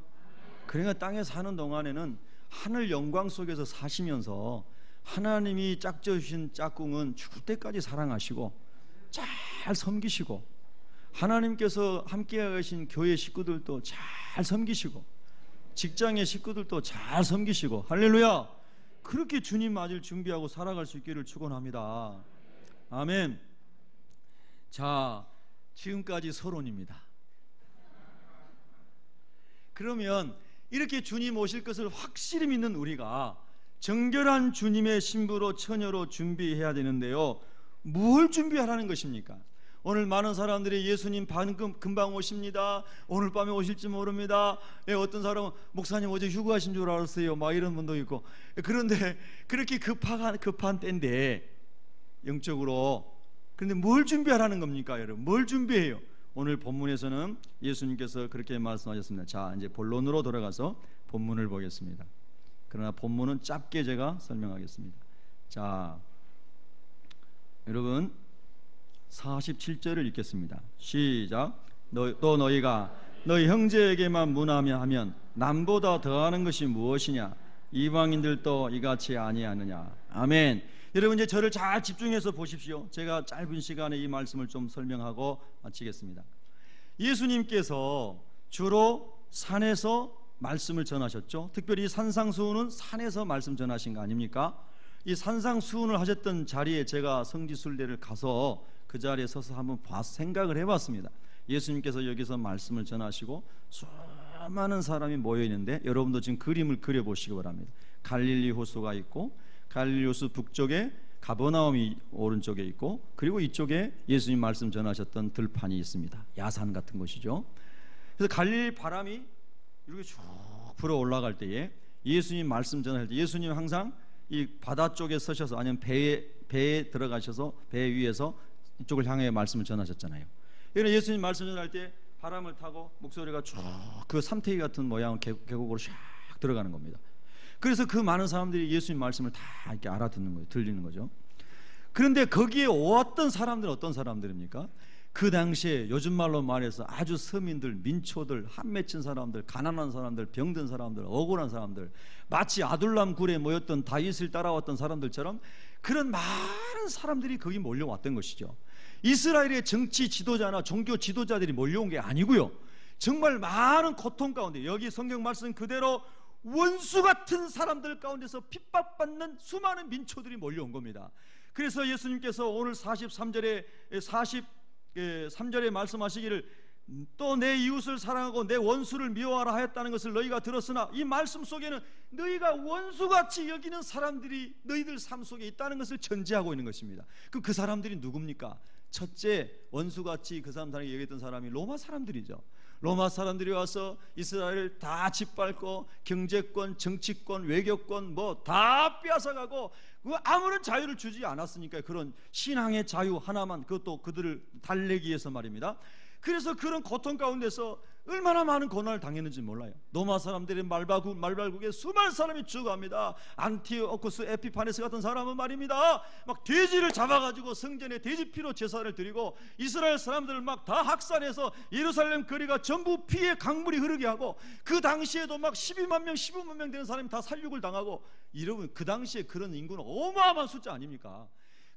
그러니까 땅에 사는 동안에는 하늘 영광 속에서 사시면서 하나님이 짝져주신 짝꿍은 죽을 때까지 사랑하시고 잘 섬기시고 하나님께서 함께 계신 교회 식구들도 잘 섬기시고 직장의 식구들도 잘 섬기시고 할렐루야 그렇게 주님 맞을 준비하고 살아갈 수 있기를 축원합니다. 아멘. 자, 지금까지 서론입니다. 그러면 이렇게 주님 오실 것을 확실히 믿는 우리가 정결한 주님의 신부로 처녀로 준비해야 되는데요. 뭘 준비하라는 것입니까? 오늘 많은 사람들이 예수님 방금 금방 오십니다, 오늘 밤에 오실지 모릅니다. 어떤 사람은 목사님 어제 휴가하신 줄 알았어요, 막 이런 분도 있고. 그런데 그렇게 급한 때인데 영적으로, 그런데 뭘 준비하라는 겁니까 여러분? 뭘 준비해요? 오늘 본문에서는 예수님께서 그렇게 말씀하셨습니다. 자, 이제 본론으로 돌아가서 본문을 보겠습니다. 그러나 본문은 짧게 제가 설명하겠습니다. 자, 여러분 47절을 읽겠습니다. 시작. 또 너희가 너희 형제에게만 문하며 하면 남보다 더하는 것이 무엇이냐? 이방인들도 이같이 아니하느냐? 아멘. 여러분 이제 저를 잘 집중해서 보십시오. 제가 짧은 시간에 이 말씀을 좀 설명하고 마치겠습니다. 예수님께서 주로 산에서 말씀을 전하셨죠. 특별히 산상수훈은 산에서 말씀 전하신 거 아닙니까? 이 산상수훈을 하셨던 자리에 제가 성지순례를 가서 그 자리에 서서 한번 생각을 해봤습니다. 예수님께서 여기서 말씀을 전하시고 수많은 사람이 모여 있는데, 여러분도 지금 그림을 그려보시기 바랍니다. 갈릴리 호수가 있고, 갈릴리 호수 북쪽에 가버나움이 오른쪽에 있고, 그리고 이쪽에 예수님 말씀 전하셨던 들판이 있습니다. 야산 같은 곳이죠. 그래서 갈릴리 바람이 이렇게 쭉 불어 올라갈 때에 예수님 말씀 전할 때 예수님 항상 이 바다 쪽에 서셔서, 아니면 배에 들어가셔서 배 위에서 이쪽을 향해 말씀을 전하셨잖아요. 그래서 예수님 말씀 전할 때 바람을 타고 목소리가 쭉 그 삼태기 같은 모양의 계곡으로 샥 들어가는 겁니다. 그래서 그 많은 사람들이 예수님 말씀을 다 이렇게 알아듣는 거예요. 들리는 거죠. 그런데 거기에 왔던 사람들은 어떤 사람들입니까? 그 당시에 요즘 말로 말해서 아주 서민들, 민초들, 한 맺힌 사람들, 가난한 사람들, 병든 사람들, 억울한 사람들, 마치 아둘람 굴에 모였던 다윗을 따라왔던 사람들처럼 그런 많은 사람들이 거기 몰려왔던 것이죠. 이스라엘의 정치 지도자나 종교 지도자들이 몰려온 게 아니고요, 정말 많은 고통 가운데, 여기 성경 말씀 그대로 원수 같은 사람들 가운데서 핍박받는 수많은 민초들이 몰려온 겁니다. 그래서 예수님께서 오늘 43절에 말씀하시기를 또 내 이웃을 사랑하고 내 원수를 미워하라 하였다는 것을 너희가 들었으나, 이 말씀 속에는 너희가 원수같이 여기는 사람들이 너희들 삶 속에 있다는 것을 전제하고 있는 것입니다. 그 사람들이 누굽니까? 첫째, 원수같이 그 사람들에게 여겼던 사람이 로마 사람들이죠. 로마 사람들이 와서 이스라엘을 다 짓밟고 경제권, 정치권, 외교권 뭐 다 빼앗아가고 아무런 자유를 주지 않았으니까, 그런 신앙의 자유 하나만, 그것도 그들을 달래기 위해서 말입니다. 그래서 그런 고통 가운데서 얼마나 많은 고난을 당했는지 몰라요. 로마 사람들의 말발국에 수많은 사람이 죽어갑니다. 안티오쿠스 에피파네스 같은 사람은 말입니다, 막 돼지를 잡아가지고 성전에 돼지피로 제사를 드리고 이스라엘 사람들을 막 다 학살해서 예루살렘 거리가 전부 피의 강물이 흐르게 하고, 그 당시에도 막 12만 명, 15만 명 되는 사람이 다 살육을 당하고, 여러분 그 당시에 그런 인구는 어마어마한 숫자 아닙니까?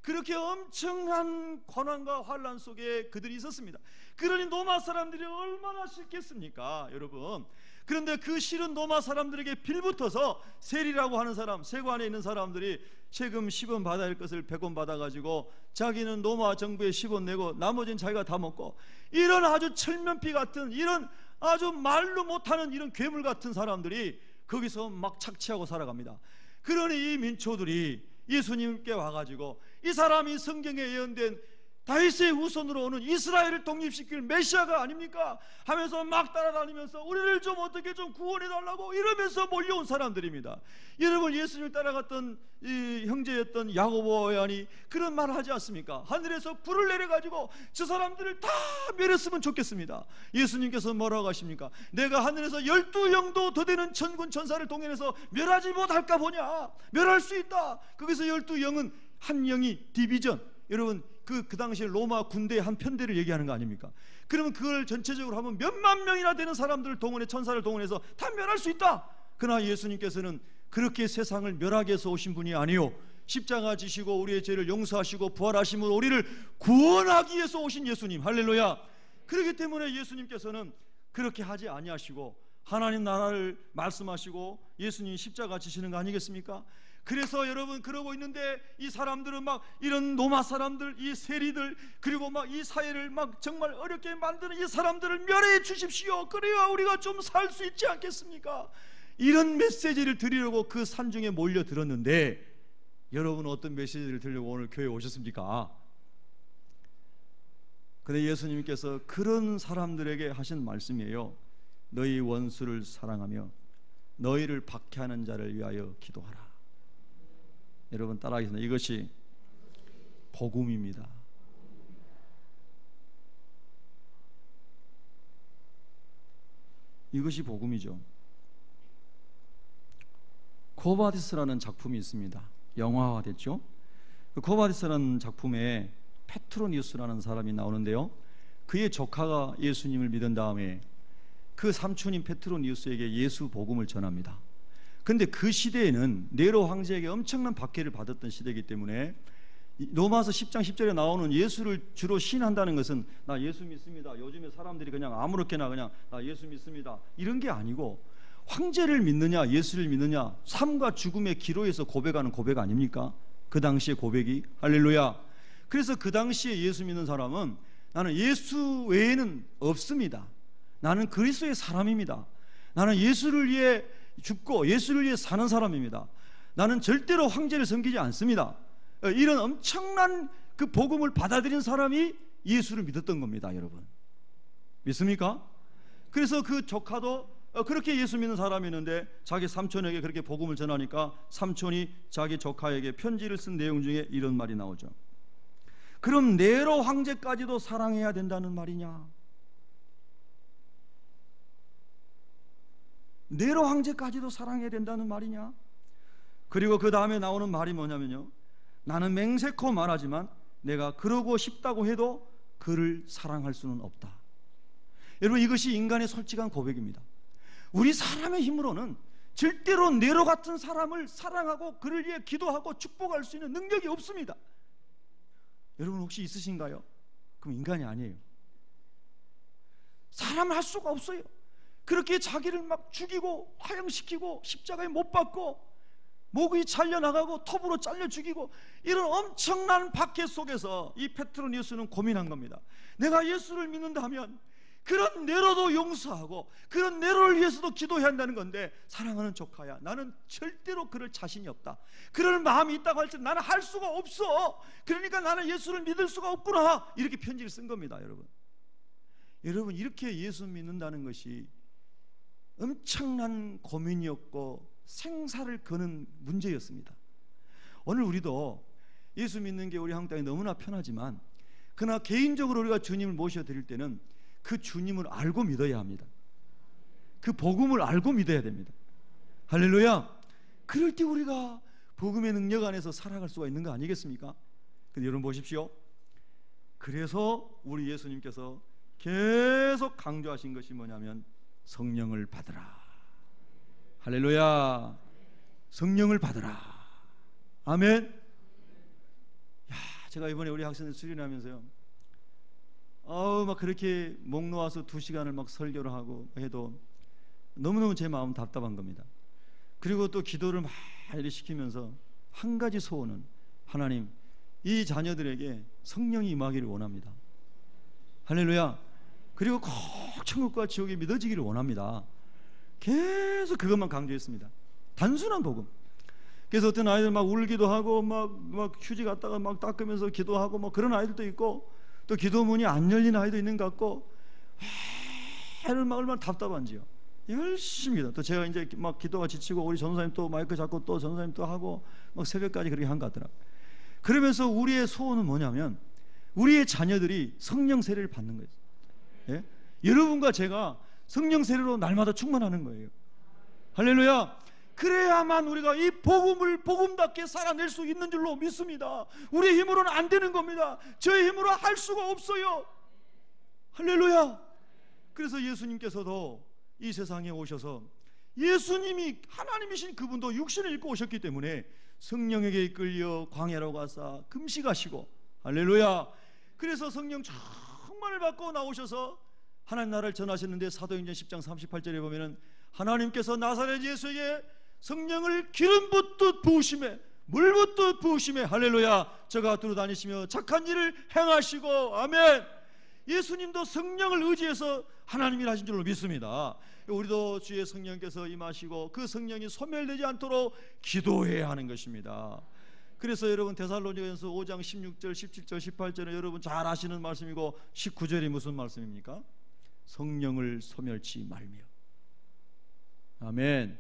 그렇게 엄청난 고난과 환난 속에 그들이 있었습니다. 그러니 로마 사람들이 얼마나 싫겠습니까, 여러분? 그런데 그 싫은 로마 사람들에게 빌붙어서 세리라고 하는 사람, 세관에 있는 사람들이 세금 10원 받아야 할 것을 100원 받아가지고 자기는 로마 정부에 10원 내고 나머지는 자기가 다 먹고, 이런 아주 철면피 같은, 이런 아주 말로 못하는 이런 괴물 같은 사람들이 거기서 막 착취하고 살아갑니다. 그러니 이 민초들이 예수님께 와가지고, 이 사람이 성경에 예언된 다윗의 후손으로 오는 이스라엘을 독립시킬 메시아가 아닙니까? 하면서 막 따라다니면서 우리를 좀 어떻게 좀 구원해달라고 이러면서 몰려온 사람들입니다. 여러분, 예수님을 따라갔던 이 형제였던 야고보 요한이 그런 말을 하지 않습니까? 하늘에서 불을 내려가지고 저 사람들을 다 멸했으면 좋겠습니다. 예수님께서 뭐라고 하십니까? 내가 하늘에서 12영도 더 되는 천군 천사를 동원해서 멸하지 못할까 보냐? 멸할 수 있다. 거기서 12영은 한 영이 디비전, 여러분 그 당시에 로마 군대의 한 편대를 얘기하는 거 아닙니까? 그러면 그걸 전체적으로 하면 몇만 명이나 되는 사람들을 동원해, 천사를 동원해서 다 멸할 수 있다. 그러나 예수님께서는 그렇게 세상을 멸하게 해서 오신 분이 아니요, 십자가 지시고 우리의 죄를 용서하시고 부활하심으로 우리를 구원하기 위해서 오신 예수님. 할렐루야. 그렇기 때문에 예수님께서는 그렇게 하지 아니하시고 하나님 나라를 말씀하시고 예수님이 십자가 지시는 거 아니겠습니까? 그래서 여러분 그러고 있는데 이 사람들은 막 이런 로마 사람들, 이 세리들, 그리고 막 이 사회를 막 정말 어렵게 만드는 이 사람들을 멸해 주십시오. 그래야 우리가 좀 살 수 있지 않겠습니까? 이런 메시지를 드리려고 그 산중에 몰려 들었는데, 여러분은 어떤 메시지를 들으려고 오늘 교회에 오셨습니까? 근데 예수님께서 그런 사람들에게 하신 말씀이에요. 너희 원수를 사랑하며 너희를 박해하는 자를 위하여 기도하라. 여러분 따라하겠습니다. 이것이 복음입니다. 이것이 복음이죠. 코바디스라는 작품이 있습니다. 영화화됐죠. 그 코바디스라는 작품에 페트로니우스라는 사람이 나오는데요, 그의 조카가 예수님을 믿은 다음에 그 삼촌인 페트로니우스에게 예수 복음을 전합니다. 근데 그 시대에는 네로 황제에게 엄청난 박해를 받았던 시대이기 때문에 로마서 10장 10절에 나오는 예수를 주로 시인한다는 것은 나 예수 믿습니다, 요즘에 사람들이 그냥 아무렇게나 그냥 나 예수 믿습니다 이런 게 아니고, 황제를 믿느냐 예수를 믿느냐 삶과 죽음의 기로에서 고백하는 고백 아닙니까? 그 당시의 고백이. 할렐루야. 그래서 그 당시에 예수 믿는 사람은 나는 예수 외에는 없습니다, 나는 그리스도의 사람입니다, 나는 예수를 위해 죽고 예수를 위해 사는 사람입니다, 나는 절대로 황제를 섬기지 않습니다, 이런 엄청난 그 복음을 받아들인 사람이 예수를 믿었던 겁니다. 여러분 믿습니까? 그래서 그 조카도 그렇게 예수 믿는 사람이었는데 자기 삼촌에게 그렇게 복음을 전하니까 삼촌이 자기 조카에게 편지를 쓴 내용 중에 이런 말이 나오죠. 그럼 네로 황제까지도 사랑해야 된다는 말이냐? 네로 황제까지도 사랑해야 된다는 말이냐? 그리고 그 다음에 나오는 말이 뭐냐면요, 나는 맹세코 말하지만 내가 그러고 싶다고 해도 그를 사랑할 수는 없다. 여러분 이것이 인간의 솔직한 고백입니다. 우리 사람의 힘으로는 절대로 네로 같은 사람을 사랑하고 그를 위해 기도하고 축복할 수 있는 능력이 없습니다. 여러분 혹시 있으신가요? 그럼 인간이 아니에요. 사람을 할 수가 없어요. 그렇게 자기를 막 죽이고 화형시키고 십자가에 못 박고 목이 잘려나가고 톱으로 잘려 죽이고 이런 엄청난 박해 속에서 이 페트로니우스는 고민한 겁니다. 내가 예수를 믿는다면 그런 네로도 용서하고 그런 네로를 위해서도 기도해야 한다는 건데, 사랑하는 조카야, 나는 절대로 그럴 자신이 없다, 그럴 마음이 있다고 할 때 나는 할 수가 없어, 그러니까 나는 예수를 믿을 수가 없구나, 이렇게 편지를 쓴 겁니다. 여러분 이렇게 예수 믿는다는 것이 엄청난 고민이었고 생사를 거는 문제였습니다. 오늘 우리도 예수 믿는 게 우리 한국 땅에 너무나 편하지만, 그러나 개인적으로 우리가 주님을 모셔드릴 때는 그 주님을 알고 믿어야 합니다. 그 복음을 알고 믿어야 됩니다. 할렐루야. 그럴 때 우리가 복음의 능력 안에서 살아갈 수가 있는 거 아니겠습니까? 근데 여러분 보십시오. 그래서 우리 예수님께서 계속 강조하신 것이 뭐냐면 성령을 받으라. 할렐루야. 성령을 받으라. 아멘. 야, 제가 이번에 우리 학생들 수련하면서요, 막 그렇게 목 놓아서 2시간을 막 설교를 하고 해도 너무너무 제 마음 답답한 겁니다. 그리고 또 기도를 많이 시키면서 한 가지 소원은, 하나님 이 자녀들에게 성령이 임하기를 원합니다. 할렐루야. 그리고 꼭 천국과 지옥이 믿어지기를 원합니다. 계속 그것만 강조했습니다. 단순한 복음. 그래서 어떤 아이들 막 울기도 하고 막 휴지 갖다가 막 닦으면서 기도하고 뭐 그런 아이들도 있고, 또 기도문이 안 열린 아이도 있는 것 같고, 막 얼마나 답답한지요. 열심히 또 제가 이제 막 기도가 지치고 우리 전사님 또 마이크 잡고 또 전사님 또 하고 막 새벽까지 그렇게 한 것 같더라고요. 그러면서 우리의 소원은 뭐냐면 우리의 자녀들이 성령 세례를 받는 거예요. 예? 여러분과 제가 성령 세례로 날마다 충만하는 거예요. 할렐루야. 그래야만 우리가 이 복음을 복음답게 살아낼 수 있는 줄로 믿습니다. 우리의 힘으로는 안 되는 겁니다. 저의 힘으로 할 수가 없어요. 할렐루야. 그래서 예수님께서도 이 세상에 오셔서, 예수님이 하나님이신 그분도 육신을 입고 오셨기 때문에 성령에게 이끌려 광야로 가사 금식하시고, 할렐루야. 그래서 성령 충만을 받고 나오셔서 하나님 나라를 전하셨는데, 사도행전 10장 38절에 보면은 하나님께서 나사렛 예수에게 성령을 기름 붓듯 부으심에, 물 붓듯 부으심에, 할렐루야, 저가 두루 다니시며 착한 일을 행하시고, 아멘. 예수님도 성령을 의지해서 하나님이 하신 줄로 믿습니다. 우리도 주의 성령께서 임하시고 그 성령이 소멸되지 않도록 기도해야 하는 것입니다. 그래서 여러분 데살로니가전서 5장 16절, 17절, 18절은 여러분 잘 아시는 말씀이고 19절이 무슨 말씀입니까? 성령을 소멸치 말며. 아멘.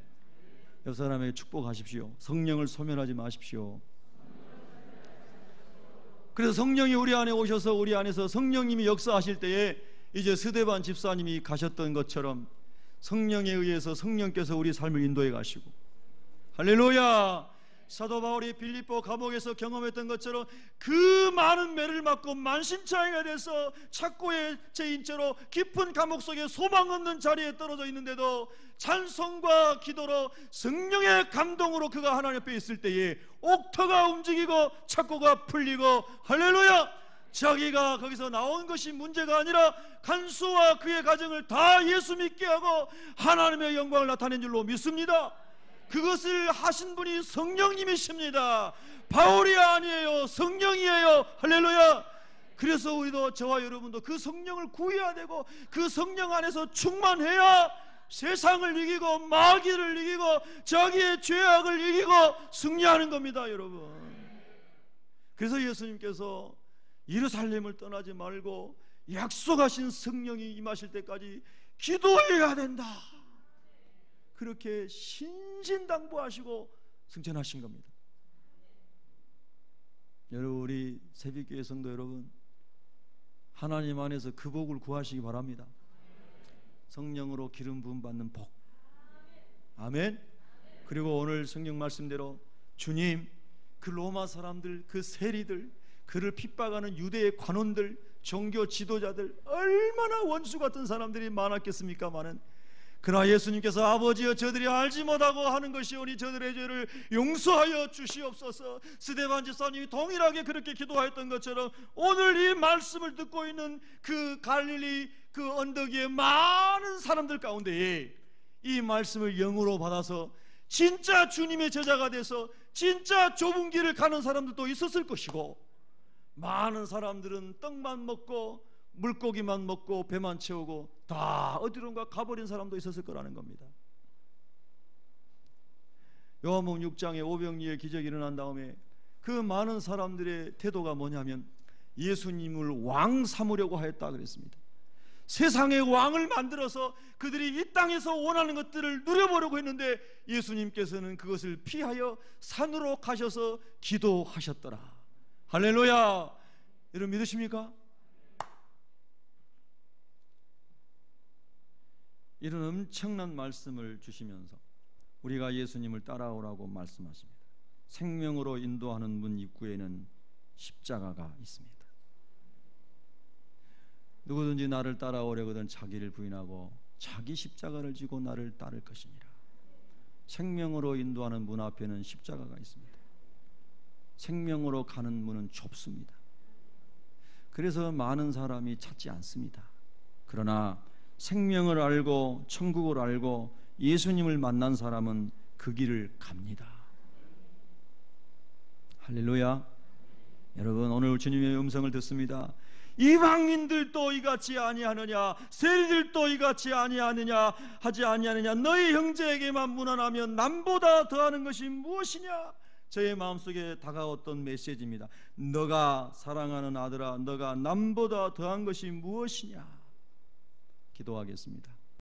옆 사람에게 축복하십시오. 성령을 소멸하지 마십시오. 그래서 성령이 우리 안에 오셔서 우리 안에서 성령님이 역사하실 때에 이제 스데반 집사님이 가셨던 것처럼 성령에 의해서 성령께서 우리 삶을 인도해 가시고, 할렐루야. 사도 바울이 빌립보 감옥에서 경험했던 것처럼 그 많은 매를 맞고 만신창이가 돼서 착고의 죄인죄로 깊은 감옥 속에 소망 없는 자리에 떨어져 있는데도 찬송과 기도로 성령의 감동으로 그가 하나님 앞에 있을 때에 옥터가 움직이고 착고가 풀리고, 할렐루야. 자기가 거기서 나온 것이 문제가 아니라 간수와 그의 가정을 다 예수 믿게 하고 하나님의 영광을 나타낸 줄로 믿습니다. 그것을 하신 분이 성령님이십니다. 바울이 아니에요. 성령이에요. 할렐루야. 그래서 우리도, 저와 여러분도 그 성령을 구해야 되고 그 성령 안에서 충만해야 세상을 이기고 마귀를 이기고 자기의 죄악을 이기고 승리하는 겁니다, 여러분. 그래서 예수님께서 예루살렘을 떠나지 말고 약속하신 성령이 임하실 때까지 기도해야 된다, 그렇게 신신당부하시고 승천하신 겁니다. 여러분, 우리 새벽교회 성도 여러분, 하나님 안에서 그 복을 구하시기 바랍니다. 성령으로 기름 부음 받는 복. 아멘. 그리고 오늘 성령 말씀대로 주님, 그 로마 사람들, 그 세리들, 그를 핍박하는 유대의 관원들, 종교 지도자들, 얼마나 원수 같은 사람들이 많았겠습니까? 그러나 예수님께서 아버지여 저들이 알지 못하고 하는 것이오니 저들의 죄를 용서하여 주시옵소서. 스데반 집사님이 동일하게 그렇게 기도하였던 것처럼 오늘 이 말씀을 듣고 있는 그 갈릴리 그 언덕 위에 많은 사람들 가운데에 이 말씀을 영으로 받아서 진짜 주님의 제자가 돼서 진짜 좁은 길을 가는 사람들도 있었을 것이고, 많은 사람들은 떡만 먹고 물고기만 먹고 배만 채우고 다 어디론가 가버린 사람도 있었을 거라는 겁니다. 요한복음 6장에 오병이의 기적이 일어난 다음에 그 많은 사람들의 태도가 뭐냐면 예수님을 왕 삼으려고 하였다 그랬습니다. 세상의 왕을 만들어서 그들이 이 땅에서 원하는 것들을 누려보려고 했는데 예수님께서는 그것을 피하여 산으로 가셔서 기도하셨더라. 할렐루야. 여러분 믿으십니까? 이런 엄청난 말씀을 주시면서 우리가 예수님을 따라오라고 말씀하십니다. 생명으로 인도하는 문 입구에는 십자가가 있습니다. 누구든지 나를 따라오려거든 자기를 부인하고 자기 십자가를 지고 나를 따를 것이니라. 생명으로 인도하는 문 앞에는 십자가가 있습니다. 생명으로 가는 문은 좁습니다. 그래서 많은 사람이 찾지 않습니다. 그러나 생명을 알고 천국을 알고 예수님을 만난 사람은 그 길을 갑니다. 할렐루야. 여러분, 오늘 주님의 음성을 듣습니다. 이방인들도 이같이 아니하느냐, 세리들도 이같이 아니하느냐 하지 아니하느냐. 너희 형제에게만 무난하면 남보다 더하는 것이 무엇이냐. 저의 마음속에 다가왔던 메시지입니다. 너가 사랑하는 아들아, 너가 남보다 더한 것이 무엇이냐. 기도하겠습니다.